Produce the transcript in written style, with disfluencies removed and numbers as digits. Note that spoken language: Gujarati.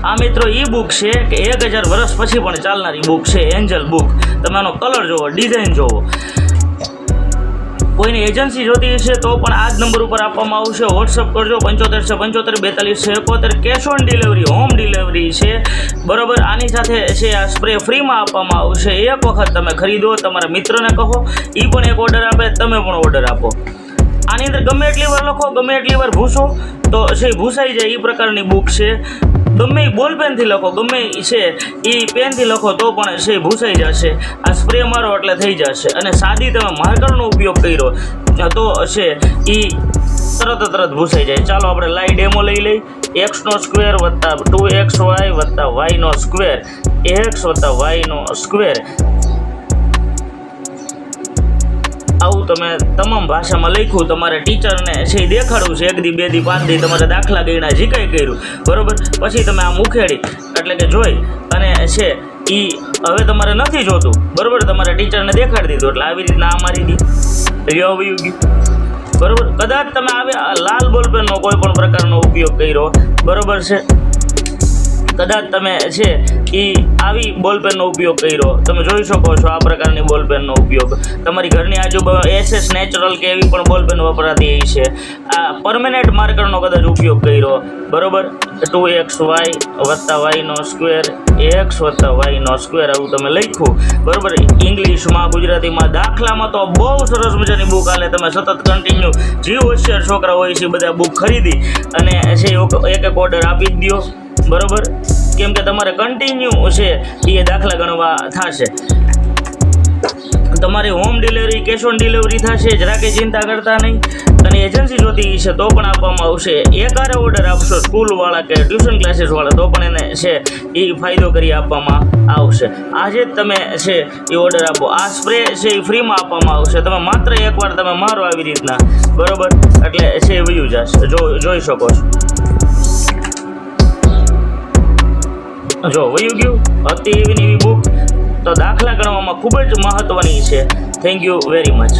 આ મિત્રો ઈ બુક છે કે 1000 વર્ષ પછી પણ ચાલનારી બુક છે, એન્જલ બુક. તમે આનો કલર જોવો, ડિઝાઇન જોવો. કોઈની એજન્સી જોતી હશે તો પણ આ જ નંબર ઉપર આપવામાં આવશે. વોટ્સઅપ કરજો 75 675 42 cash on delivery, home delivery છે, બરોબર. આની સાથે છે આ સ્પ્રે ફ્રીમાં આપવામાં આવશે. એક વખત તમે ખરીદો, તમારા મિત્રને કહો, એ પણ એક ઓર્ડર આપે, તમે પણ ઓર્ડર આપો. આની અંદર ગમે એટલી વાર લખો, ગમે એટલી વાર ભૂસો તો છે ભૂસાઈ જાય એ પ્રકારની બુક છે. ગમે એ બોલ પેનથી લખો, ગમે છે એ પેનથી લખો તો પણ છે ભૂસાઈ જશે. આ સ્પ્રે મારો એટલે થઈ જશે. અને સાદી તમે માર્કરનો ઉપયોગ કર્યો તો છે એ તરત ભૂસાઈ જાય. ચાલો આપણે લાઈવ ડેમો લઈ લઈ. x² + 2xy + y², ax + y². આવું તમે તમામ ભાષામાં લખ્યું, તમારે ટીચરને છે એ દેખાડવું છે. 1 દી 2 દી 5 દી તમારે દાખલા ગણ્યા, જે કંઈ કર્યું, બરોબર. પછી તમે આમ ઉખેડી એટલે કે જોઈ અને છે એ હવે તમારે નથી જોતું, બરોબર. તમારે ટીચરને દેખાડી દીધું એટલે આવી રીતના આ મારી દી વયું ગયું, બરોબર. કદાચ તમે લાલ બોલપેનનો કોઈ પણ પ્રકારનો ઉપયોગ કર્યો, બરોબર છે. કદાચ તમે છે એ આવી બોલપેનનો ઉપયોગ કર્યો, તમે જોઈ શકો છો આ પ્રકારની બોલપેનનો ઉપયોગ. તમારી ઘરની આજુબાજુ SS નેચરલ કે એવી પણ બોલપેન વપરાતી છે. આ પરમેનન્ટ માર્કરનો કદાચ ઉપયોગ કર્યો, બરોબર. 2xy + y², ax + y², આવું તમે લખ્યું, બરોબર. ઇંગ્લિશમાં, ગુજરાતીમાં, દાખલામાં તો બહુ સરસ મજાની બુક આલે. તમે સતત કન્ટિન્યુ જે હોશિયાર છોકરા હોય છે બધા બુક ખરીદી અને છે એક ઓર્ડર આપી જ દો, બરોબર. કેમ કે તમારે કન્ટિન્યુ છે એ દાખલા ગણવા થશે. તમારી home delivery, cash on delivery થશે, જરા કે ચિંતા કરતા નહીં. અને એજન્સી જોતી છે તો પણ આપવામાં આવશે. એકારે ઓર્ડર આપશો સ્કૂલવાળા કે ટ્યુશન ક્લાસીસવાળા તો પણ એને છે એ ફાયદો કરી આપવામાં આવશે. આજે જ તમે છે એ ઓર્ડર આપો. આ સ્પ્રે છે એ ફ્રીમાં આપવામાં આવશે. તમે માત્ર એકવાર તમે મારો આવી રીતના, બરોબર, એટલે છે વયું જશે. જોઈ શકો છો, જો વયું ગયું. હતી એવી બુક તો દાખલા ગણવામાં ખૂબ જ મહત્વની છે. Thank you very much.